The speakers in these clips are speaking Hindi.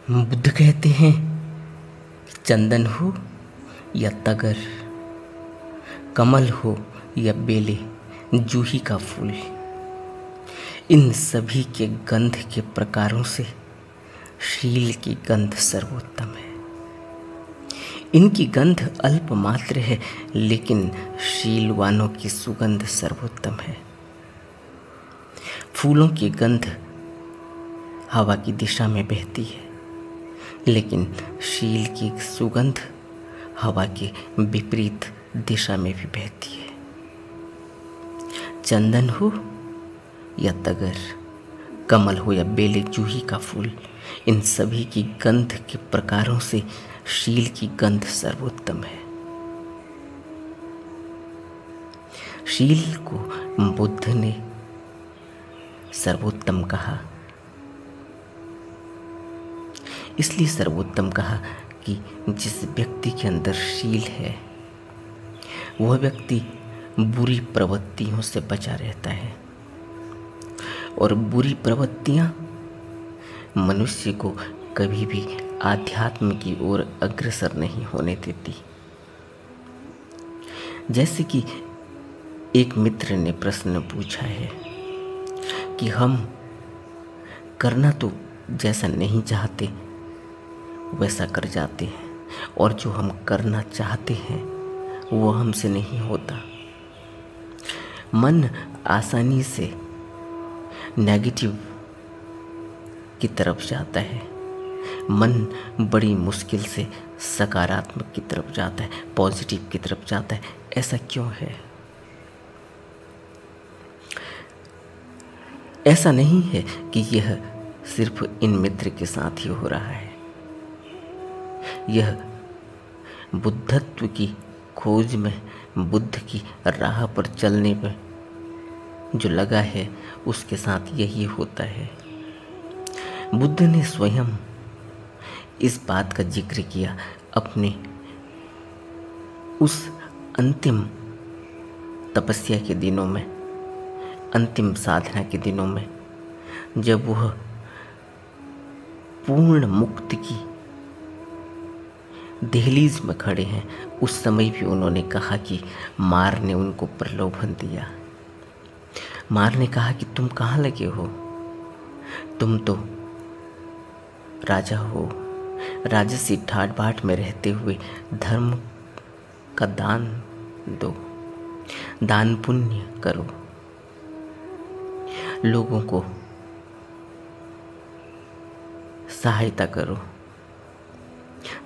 बुद्ध कहते हैं कि चंदन हो या तगर, कमल हो या बेले, जूही का फूल, इन सभी के गंध के प्रकारों से शील की गंध सर्वोत्तम है। इनकी गंध अल्प मात्र है, लेकिन शीलवानों की सुगंध सर्वोत्तम है। फूलों की गंध हवा की दिशा में बहती है, लेकिन शील की सुगंध हवा के विपरीत दिशा में भी बहती है। चंदन हो या तगर, कमल हो या बेले, जूही का फूल, इन सभी की गंध के प्रकारों से शील की गंध सर्वोत्तम है। शील को बुद्ध ने सर्वोत्तम कहा, इसलिए सर्वोत्तम कहा कि जिस व्यक्ति के अंदर शील है वह व्यक्ति बुरी प्रवृत्तियों से बचा रहता है, और बुरी प्रवृत्तियां मनुष्य को कभी भी आध्यात्म की ओर अग्रसर नहीं होने देती। जैसे कि एक मित्र ने प्रश्न पूछा है कि हम करना तो जैसा नहीं चाहते वैसा कर जाते हैं, और जो हम करना चाहते हैं वो हमसे नहीं होता। मन आसानी से नेगेटिव की तरफ जाता है, मन बड़ी मुश्किल से सकारात्मक की तरफ जाता है, पॉजिटिव की तरफ जाता है। ऐसा क्यों है? ऐसा नहीं है कि यह सिर्फ इन मित्र के साथ ही हो रहा है। यह बुद्धत्व की खोज में, बुद्ध की राह पर चलने में जो लगा है उसके साथ यही होता है। बुद्ध ने स्वयं इस बात का जिक्र किया अपने उस अंतिम तपस्या के दिनों में, अंतिम साधना के दिनों में, जब वह पूर्ण मुक्ति की दहलीज में खड़े हैं। उस समय भी उन्होंने कहा कि मार ने उनको प्रलोभन दिया। मार ने कहा कि तुम कहाँ लगे हो, तुम तो राजा हो, राजसी ठाट बाट में रहते हुए धर्म का दान दो, दान पुण्य करो, लोगों को सहायता करो,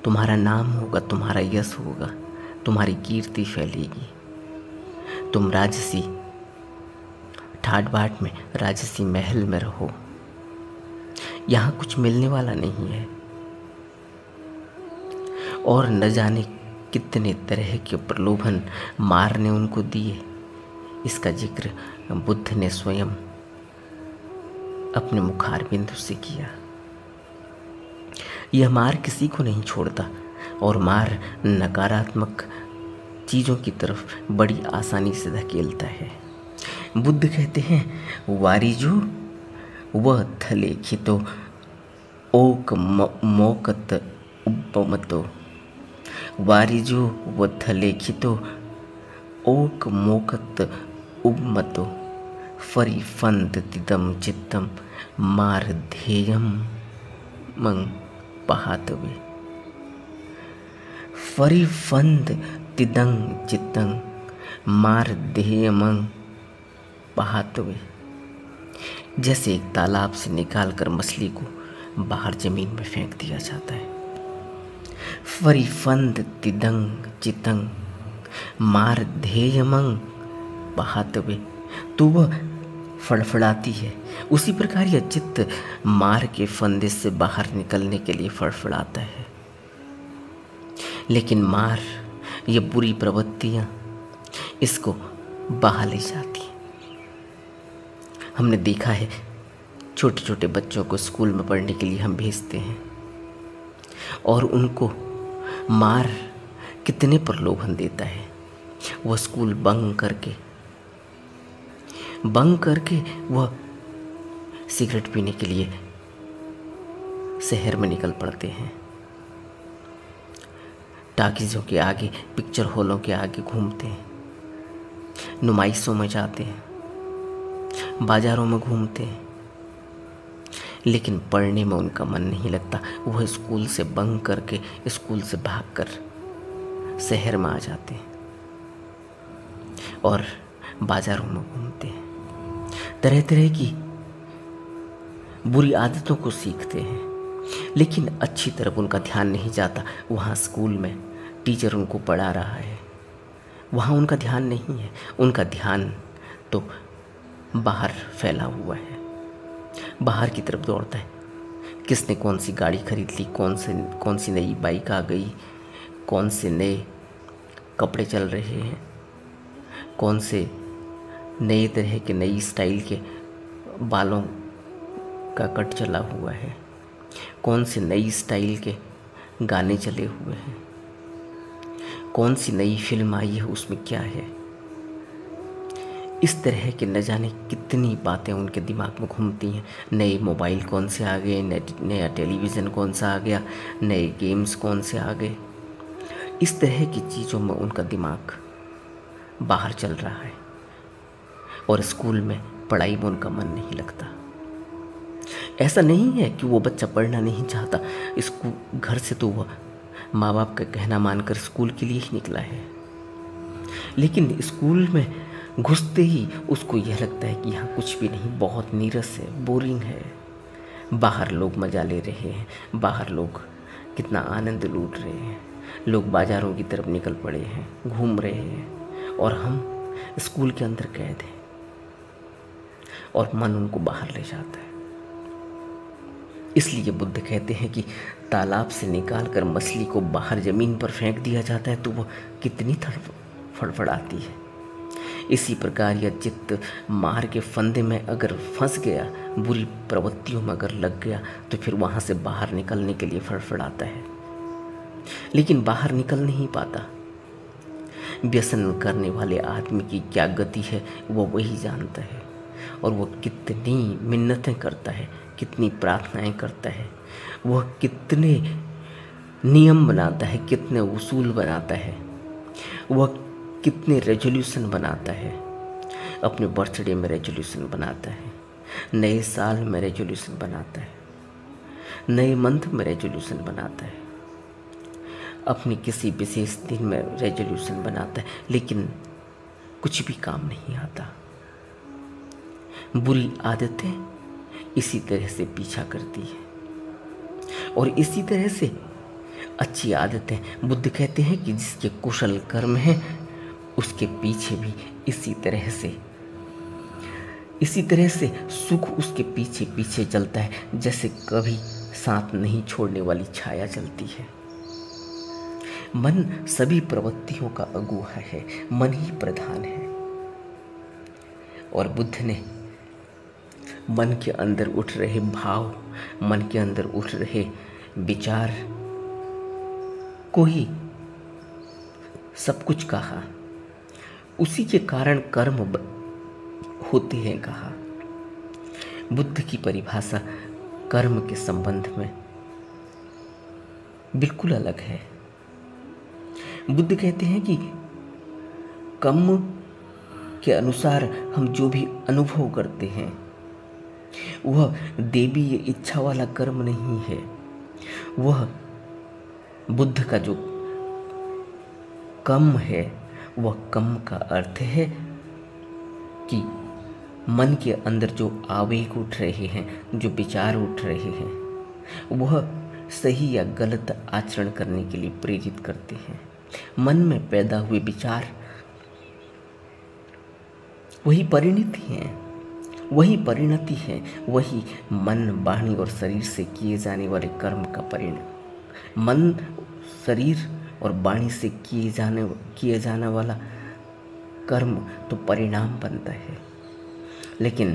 तुम्हारा नाम होगा, तुम्हारा यश होगा, तुम्हारी कीर्ति फैलेगी। तुम राजसी ठाट बाट में, राजसी महल में रहो, यहाँ कुछ मिलने वाला नहीं है। और न जाने कितने तरह के प्रलोभन मार ने उनको दिए। इसका जिक्र बुद्ध ने स्वयं अपने मुखारबिंदु से किया। यह मार किसी को नहीं छोड़ता, और मार नकारात्मक चीज़ों की तरफ बड़ी आसानी से धकेलता है। बुद्ध कहते हैं, वारिजो वह थलेखितो ओक मोकत उपमतो, वारिजो व थलेखितो ओक मोकत उपमतो, फरिफंद तिदम चित्तम मार ध्येयम मंग पहातवे, फरिफंद तिदंग चित्तंग मार ध्येयमंग पहातवे। जैसे एक तालाब से निकालकर मछली को बाहर जमीन में फेंक दिया जाता है। फरिफंद तिदंग चितंग मार ध्येयमंग पहातवे, तो वह फड़फड़ाती है। उसी प्रकार यह चित्त मार के फंदे से बाहर निकलने के लिए फड़फड़ाता है, लेकिन मार, ये बुरी प्रवृत्तियां इसको बहा ले जाती हैं। हमने देखा है, छोटे छोटे बच्चों को स्कूल में पढ़ने के लिए हम भेजते हैं, और उनको मार कितने प्रलोभन देता है। वह स्कूल बंक करके वह सिगरेट पीने के लिए शहर में निकल पड़ते हैं, टाकीज़ों के आगे, पिक्चर हॉलों के आगे घूमते हैं, नुमाइशों में जाते हैं, बाज़ारों में घूमते हैं, लेकिन पढ़ने में उनका मन नहीं लगता। वह स्कूल से बंक करके, स्कूल से भागकर शहर में आ जाते हैं और बाज़ारों में घूमते हैं, तरह तरह की बुरी आदतों को सीखते हैं, लेकिन अच्छी तरफ उनका ध्यान नहीं जाता। वहाँ स्कूल में टीचर उनको पढ़ा रहा है, वहाँ उनका ध्यान नहीं है। उनका ध्यान तो बाहर फैला हुआ है, बाहर की तरफ दौड़ता है। किसने कौन सी गाड़ी खरीद ली, कौन सी नई बाइक आ गई, कौन से नए कपड़े चल रहे हैं, कौन से नए तरह के नई स्टाइल के बालों का कट चला हुआ है, कौन से नई स्टाइल के गाने चले हुए हैं, कौन सी नई फिल्म आई है, उसमें क्या है। इस तरह के न जाने कितनी बातें उनके दिमाग में घूमती हैं। नए मोबाइल कौन से आ गए, नया टेलीविज़न कौन सा आ गया, नए गेम्स कौन से आ गए। इस तरह की चीज़ों में उनका दिमाग बाहर चल रहा है और स्कूल में पढ़ाई में उनका मन नहीं लगता। ऐसा नहीं है कि वो बच्चा पढ़ना नहीं चाहता, स्कूल घर से तो वह माँ बाप का कहना मानकर स्कूल के लिए ही निकला है, लेकिन स्कूल में घुसते ही उसको यह लगता है कि यहाँ कुछ भी नहीं, बहुत नीरस है, बोरिंग है। बाहर लोग मज़ा ले रहे हैं, बाहर लोग कितना आनंद लूट रहे हैं, लोग बाज़ारों की तरफ निकल पड़े हैं, घूम रहे हैं, और हम स्कूल के अंदर कैद हैं और मन उनको बाहर ले जाता है। इसलिए बुद्ध कहते हैं कि तालाब से निकालकर मछली को बाहर ज़मीन पर फेंक दिया जाता है तो वह कितनी फड़फड़ाती है। इसी प्रकार यह चित्त मार के फंदे में अगर फंस गया, बुरी प्रवृत्तियों में अगर लग गया, तो फिर वहाँ से बाहर निकलने के लिए फड़फड़ाता है, लेकिन बाहर निकल नहीं पाता। व्यसन करने वाले आदमी की क्या गति है वो वही जानता है, और वह कितनी मिन्नतें करता है, कितनी प्रार्थनाएं करता है, वह कितने नियम बनाता है, कितने उसूल बनाता है, वह कितने रेजोल्यूशन बनाता है। अपने बर्थडे में रेजोल्यूशन बनाता है, नए साल में रेजोल्यूशन बनाता है, नए मंथ में रेजोल्यूशन बनाता है, अपने किसी विशेष दिन में रेजोल्यूशन बनाता है, लेकिन कुछ भी काम नहीं आता। बुरी आदतें इसी तरह से पीछा करती है, और इसी तरह से अच्छी आदतें, बुद्ध कहते हैं कि जिसके कुशल कर्म हैं उसके पीछे भी इसी तरह से सुख उसके पीछे पीछे चलता है, जैसे कभी साथ नहीं छोड़ने वाली छाया चलती है। मन सभी प्रवृत्तियों का अगुआ है, मन ही प्रधान है, और बुद्ध ने मन के अंदर उठ रहे भाव, मन के अंदर उठ रहे विचार को ही सब कुछ कहा। उसी के कारण कर्म होते हैं कहा। बुद्ध की परिभाषा कर्म के संबंध में बिल्कुल अलग है। बुद्ध कहते हैं कि कर्म के अनुसार हम जो भी अनुभव करते हैं वह देवीय इच्छा वाला कर्म नहीं है। वह बुद्ध का जो कर्म है, वह कर्म का अर्थ है कि मन के अंदर जो आवेग उठ रहे हैं, जो विचार उठ रहे हैं, वह सही या गलत आचरण करने के लिए प्रेरित करते हैं। मन में पैदा हुए विचार वही परिणति है, वही मन, वाणी और शरीर से किए जाने वाले कर्म का परिणाम। मन, शरीर और वाणी से किए जाने वाला कर्म तो परिणाम बनता है, लेकिन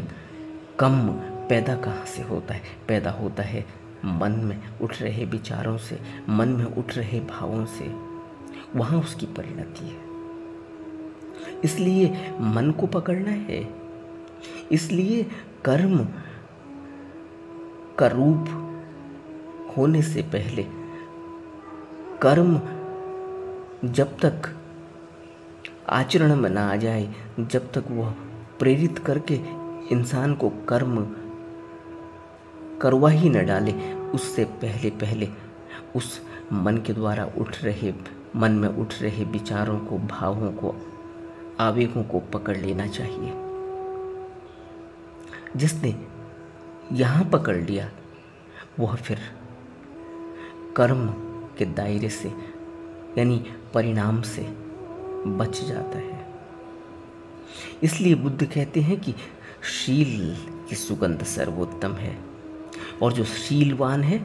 कर्म पैदा कहाँ से होता है? पैदा होता है मन में उठ रहे विचारों से, मन में उठ रहे भावों से, वहाँ उसकी परिणति है। इसलिए मन को पकड़ना है, इसलिए कर्म का रूप होने से पहले कर्म जब तक आचरण में ना आ जाए, जब तक वह प्रेरित करके इंसान को कर्म करवा ही न डाले, उससे पहले पहले उस मन के द्वारा मन में उठ रहे विचारों को, भावों को, आवेगों को पकड़ लेना चाहिए। जिसने यहाँ पकड़ लिया वह फिर कर्म के दायरे से यानी परिणाम से बच जाता है। इसलिए बुद्ध कहते हैं कि शील की सुगंध सर्वोत्तम है, और जो शीलवान है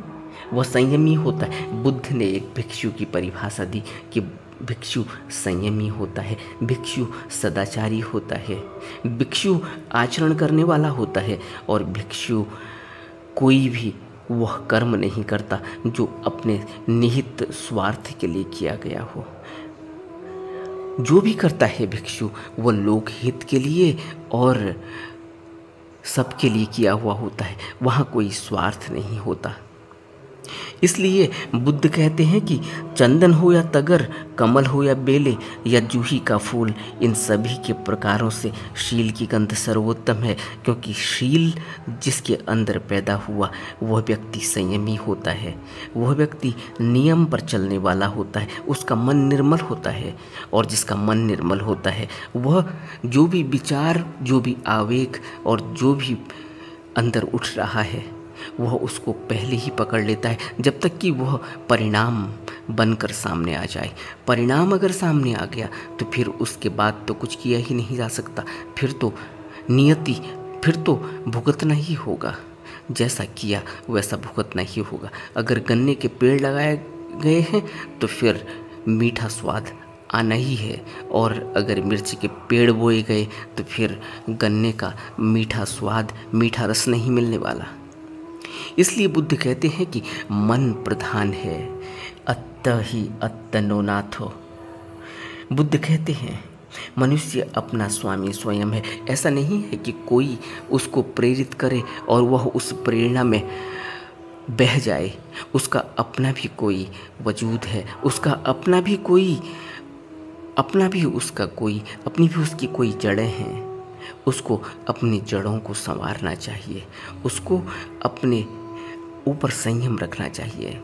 वह संयमी होता है। बुद्ध ने एक भिक्षु की परिभाषा दी कि भिक्षु संयमी होता है, भिक्षु सदाचारी होता है, भिक्षु आचरण करने वाला होता है, और भिक्षु कोई भी वह कर्म नहीं करता जो अपने निहित स्वार्थ के लिए किया गया हो। जो भी करता है भिक्षु वह लोकहित के लिए और सबके लिए किया हुआ होता है, वहाँ कोई स्वार्थ नहीं होता। इसलिए बुद्ध कहते हैं कि चंदन हो या तगर, कमल हो या बेले या जूही का फूल, इन सभी के प्रकारों से शील की गंध सर्वोत्तम है, क्योंकि शील जिसके अंदर पैदा हुआ वह व्यक्ति संयमी होता है, वह व्यक्ति नियम पर चलने वाला होता है, उसका मन निर्मल होता है, और जिसका मन निर्मल होता है वह जो भी विचार, जो भी आवेग और जो भी अंदर उठ रहा है वह उसको पहले ही पकड़ लेता है, जब तक कि वह परिणाम बनकर सामने आ जाए। परिणाम अगर सामने आ गया तो फिर उसके बाद तो कुछ किया ही नहीं जा सकता, फिर तो नियति, फिर तो भुगतना ही होगा। जैसा किया वैसा भुगतना ही होगा। अगर गन्ने के पेड़ लगाए गए हैं तो फिर मीठा स्वाद आना ही है, और अगर मिर्च के पेड़ बोए गए तो फिर गन्ने का मीठा स्वाद, मीठा रस नहीं मिलने वाला। इसलिए बुद्ध कहते हैं कि मन प्रधान है, अत्त ही अत्तनो नाथो। बुद्ध कहते हैं मनुष्य अपना स्वामी स्वयं है। ऐसा नहीं है कि कोई उसको प्रेरित करे और वह उस प्रेरणा में बह जाए। उसका अपना भी कोई वजूद है, उसका अपना भी अपनी भी उसकी कोई जड़ें हैं। उसको अपनी जड़ों को संवारना चाहिए, उसको अपने ऊपर संयम रखना चाहिए,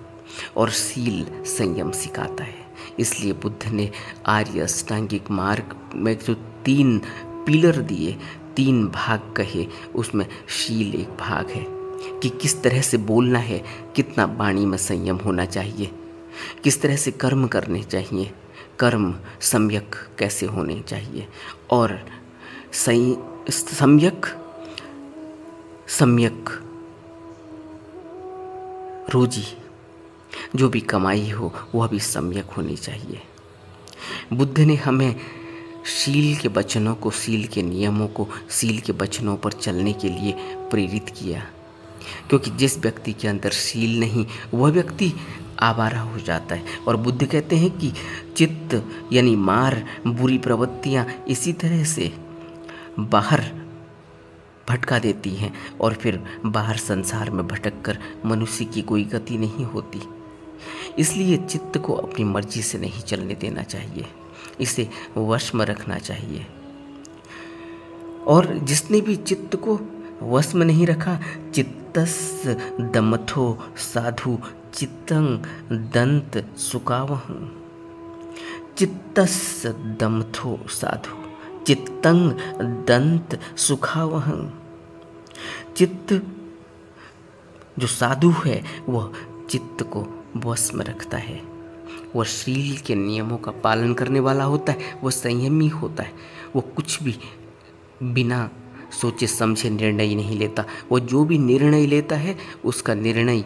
और शील संयम सिखाता है। इसलिए बुद्ध ने आर्य अष्टांगिक मार्ग में जो 3 पिलर दिए, 3 भाग कहे, उसमें शील एक भाग है कि किस तरह से बोलना है, कितना वाणी में संयम होना चाहिए, किस तरह से कर्म करने चाहिए, कर्म सम्यक कैसे होने चाहिए, और सम्यक रोजी, जो भी कमाई हो वह भी सम्यक होनी चाहिए। बुद्ध ने हमें शील के वचनों को, शील के नियमों को, शील के वचनों पर चलने के लिए प्रेरित किया, क्योंकि जिस व्यक्ति के अंदर शील नहीं वह व्यक्ति आवारा हो जाता है। और बुद्ध कहते हैं कि चित्त यानी मार, बुरी प्रवृत्तियाँ इसी तरह से बाहर भटका देती हैं, और फिर बाहर संसार में भटककर मनुष्य की कोई गति नहीं होती। इसलिए चित्त को अपनी मर्जी से नहीं चलने देना चाहिए, इसे वश में रखना चाहिए। और जिसने भी चित्त को वश में नहीं रखा, चित्तस दमथो साधु चित्तं दंत सुकावहं। चित्तस दमथो साधु चित्तं दंत सुखावहं। चित्त जो साधु है वह चित्त को वश में रखता है, वह शील के नियमों का पालन करने वाला होता है, वह संयमी होता है, वो कुछ भी बिना सोचे समझे निर्णय नहीं लेता। वो जो भी निर्णय लेता है उसका निर्णय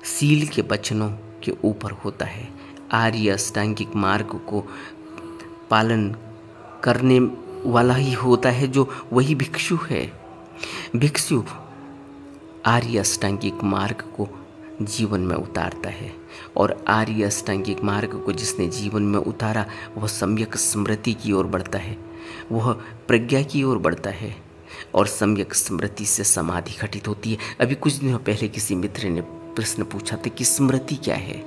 शील के वचनों के ऊपर होता है। आर्य अष्टांगिक मार्ग को पालन करने वाला ही होता है जो वही भिक्षु है। भिक्षु आर्य अष्टांगिक मार्ग को जीवन में उतारता है, और आर्य अष्टांगिक मार्ग को जिसने जीवन में उतारा वह सम्यक स्मृति की ओर बढ़ता है, वह प्रज्ञा की ओर बढ़ता है, और सम्यक स्मृति से समाधि घटित होती है। अभी कुछ दिनों पहले किसी मित्र ने प्रश्न पूछा था कि स्मृति क्या है।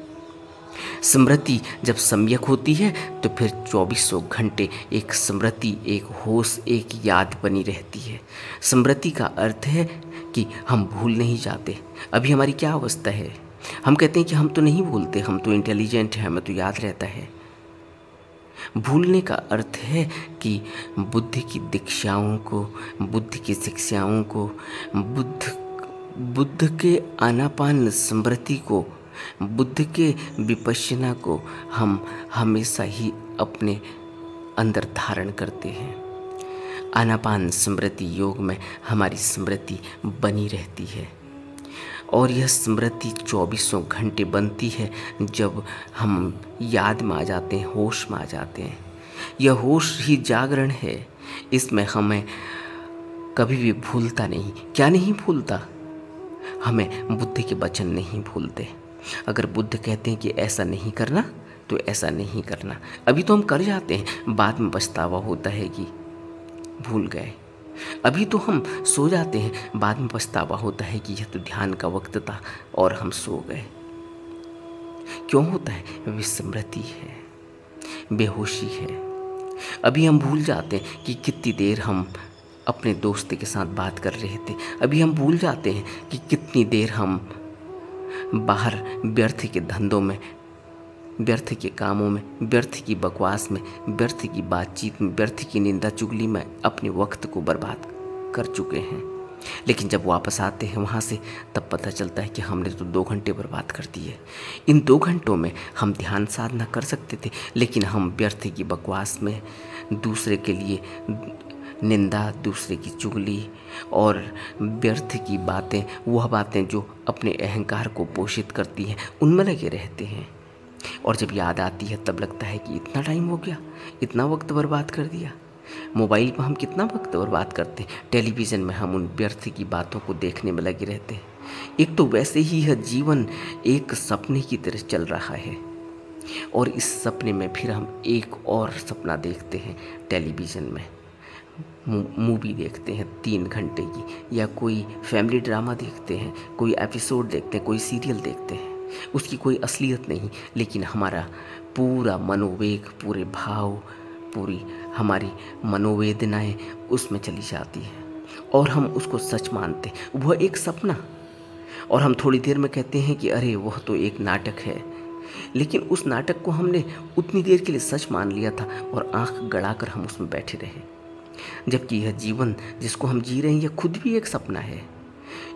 स्मृति जब सम्यक होती है तो फिर 2400 घंटे एक स्मृति, एक होश, एक याद बनी रहती है। स्मृति का अर्थ है कि हम भूल नहीं जाते। अभी हमारी क्या अवस्था है, हम कहते हैं कि हम तो नहीं भूलते, हम तो इंटेलिजेंट हैं, हमें तो याद रहता है। भूलने का अर्थ है कि बुद्ध की दीक्षाओं को, बुद्ध की शिक्षाओं को, बुद्ध के आनापान स्मृति को, बुद्ध के विपश्यना को हम हमेशा ही अपने अंदर धारण करते हैं। आनापान स्मृति योग में हमारी स्मृति बनी रहती है और यह स्मृति 2400 घंटे बनती है जब हम याद में आ जाते हैं, होश में आ जाते हैं। यह होश ही जागरण है, इसमें हमें कभी भी भूलता नहीं। क्या नहीं भूलता? हमें बुद्ध के वचन नहीं भूलते। अगर बुद्ध कहते हैं कि ऐसा नहीं करना तो ऐसा नहीं करना। अभी तो हम कर जाते हैं, बाद में पछतावा होता है कि भूल गए। अभी तो हम सो जाते हैं, बाद में पछतावा होता है कि यह तो ध्यान का वक्त था और हम सो गए। क्यों होता है? विस्मृति है, बेहोशी है। अभी हम भूल जाते हैं कि कितनी देर हम अपने दोस्त के साथ बात कर रहे थे। अभी हम भूल जाते हैं कि कितनी देर हम बाहर व्यर्थ के धंधों में, व्यर्थ के कामों में, व्यर्थ की बकवास में, व्यर्थ की बातचीत में, व्यर्थ की निंदा चुगली में अपने वक्त को बर्बाद कर चुके हैं। लेकिन जब वापस आते हैं वहाँ से, तब पता चलता है कि हमने तो 2 घंटे बर्बाद कर दिए। इन 2 घंटों में हम ध्यान साधना कर सकते थे, लेकिन हम व्यर्थ की बकवास में, दूसरे के लिए निंदा, दूसरे की चुगली और व्यर्थ की बातें, वह बातें जो अपने अहंकार को पोषित करती हैं, उनमें लगे रहते हैं। और जब याद आती है तब लगता है कि इतना टाइम हो गया, इतना वक्त बर्बाद कर दिया। मोबाइल पर हम कितना वक्त बर्बाद करते हैं, टेलीविज़न में हम उन व्यर्थ की बातों को देखने में लगे रहते हैं। एक तो वैसे ही यह जीवन एक सपने की तरह चल रहा है और इस सपने में फिर हम एक और सपना देखते हैं। टेलीविज़न में मूवी देखते हैं 3 घंटे की, या कोई फैमिली ड्रामा देखते हैं, कोई एपिसोड देखते हैं, कोई सीरियल देखते हैं। उसकी कोई असलियत नहीं, लेकिन हमारा पूरा मनोवेग, पूरे भाव, पूरी हमारी मनोवेदनाएं उसमें चली जाती हैं और हम उसको सच मानते हैं। वह एक सपना, और हम थोड़ी देर में कहते हैं कि अरे वह तो एक नाटक है। लेकिन उस नाटक को हमने उतनी देर के लिए सच मान लिया था और आंख गड़ाकर हम उसमें बैठे रहे, जबकि यह जीवन जिसको हम जी रहे हैं यह खुद भी एक सपना है।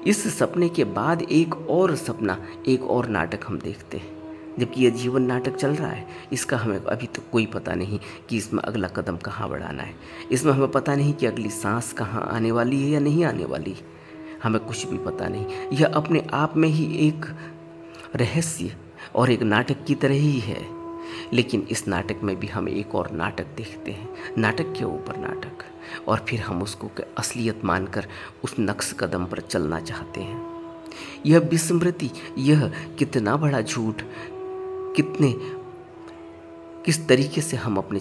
इस सपने के बाद एक और सपना, एक और नाटक हम देखते हैं, जबकि यह जीवन नाटक चल रहा है। इसका हमें अभी तो कोई पता नहीं कि इसमें अगला कदम कहाँ बढ़ाना है। इसमें हमें पता नहीं कि अगली सांस कहाँ आने वाली है या नहीं आने वाली। हमें कुछ भी पता नहीं। यह अपने आप में ही एक रहस्य और एक नाटक की तरह ही है। लेकिन इस नाटक में भी हम एक और नाटक देखते हैं, नाटक के ऊपर नाटक, और फिर हम उसको असलियत मानकर उस नक्श कदम पर चलना चाहते हैं। यह विस्मृति, यह कितना बड़ा झूठ, किस तरीके से हम अपने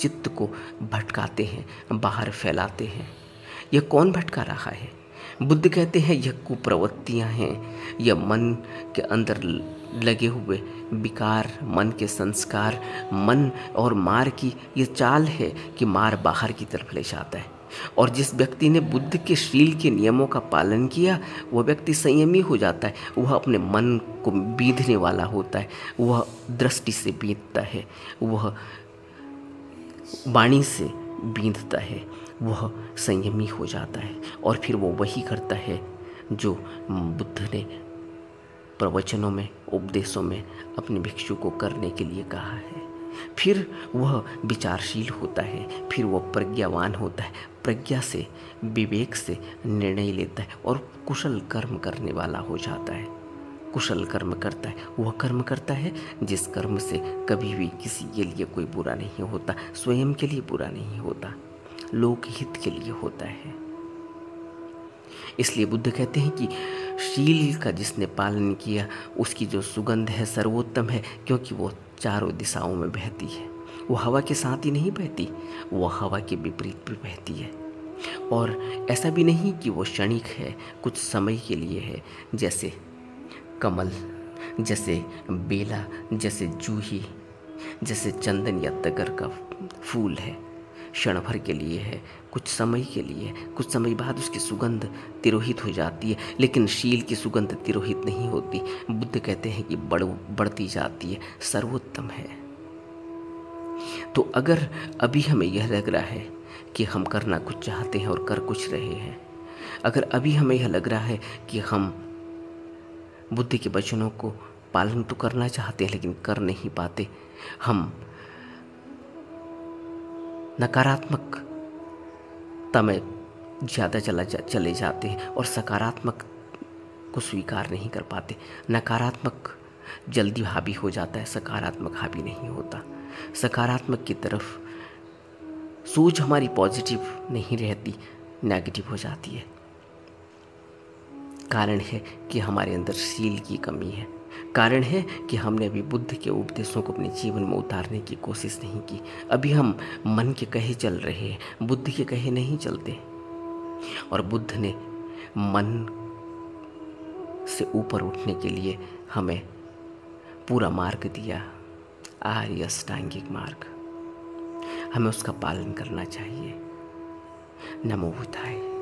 चित्त को भटकाते हैं, बाहर फैलाते हैं। यह कौन भटका रहा है? बुद्ध कहते हैं यह कुप्रवृत्तियाँ हैं, यह मन के अंदर लगे हुए विकार, मन के संस्कार, मन और मार की ये चाल है कि मार बाहर की तरफ ले जाता है। और जिस व्यक्ति ने बुद्ध के शील के नियमों का पालन किया, वह व्यक्ति संयमी हो जाता है। वह अपने मन को बींधने वाला होता है, वह दृष्टि से बींधता है, वह वाणी से बींधता है, वह संयमी हो जाता है। और फिर वो वही करता है जो बुद्ध ने प्रवचनों में, उपदेशों में अपने भिक्षु को करने के लिए कहा है। फिर वह विचारशील होता है, फिर वह प्रज्ञावान होता है, प्रज्ञा से, विवेक से निर्णय लेता है और कुशल कर्म करने वाला हो जाता है। कुशल कर्म करता है, वह कर्म करता है जिस कर्म से कभी भी किसी के लिए कोई बुरा नहीं होता, स्वयं के लिए बुरा नहीं होता, लोकहित के लिए होता है। इसलिए बुद्ध कहते हैं कि शील का जिसने पालन किया उसकी जो सुगंध है सर्वोत्तम है, क्योंकि वो चारों दिशाओं में बहती है। वो हवा के साथ ही नहीं बहती, वो हवा के विपरीत भी बहती है। और ऐसा भी नहीं कि वो क्षणिक है, कुछ समय के लिए है। जैसे कमल, जैसे बेला, जैसे जूही, जैसे चंदन या तगर का फूल है, क्षण भर के लिए है, कुछ समय के लिए है। कुछ समय बाद उसकी सुगंध तिरोहित हो जाती है, लेकिन शील की सुगंध तिरोहित नहीं होती। बुद्ध कहते हैं कि बढ़ती जाती है, सर्वोत्तम है। तो अगर अभी हमें यह लग रहा है कि हम करना कुछ चाहते हैं और कर कुछ रहे हैं, अगर अभी हमें यह लग रहा है कि हम बुद्ध के वचनों को पालन तो करना चाहते हैं लेकिन कर नहीं पाते, हम नकारात्मकता में ज़्यादा चले जाते हैं और सकारात्मक को स्वीकार नहीं कर पाते। नकारात्मक जल्दी हावी हो जाता है, सकारात्मक हावी नहीं होता। सकारात्मक की तरफ सोच हमारी पॉजिटिव नहीं रहती, नेगेटिव हो जाती है। कारण है कि हमारे अंदर शील की कमी है। कारण है कि हमने अभी बुद्ध के उपदेशों को अपने जीवन में उतारने की कोशिश नहीं की। अभी हम मन के कहे चल रहे हैं, बुद्ध के कहे नहीं चलते। और बुद्ध ने मन से ऊपर उठने के लिए हमें पूरा मार्ग दिया, आर्य अष्टांगिक मार्ग। हमें उसका पालन करना चाहिए। नमो बुद्धाय।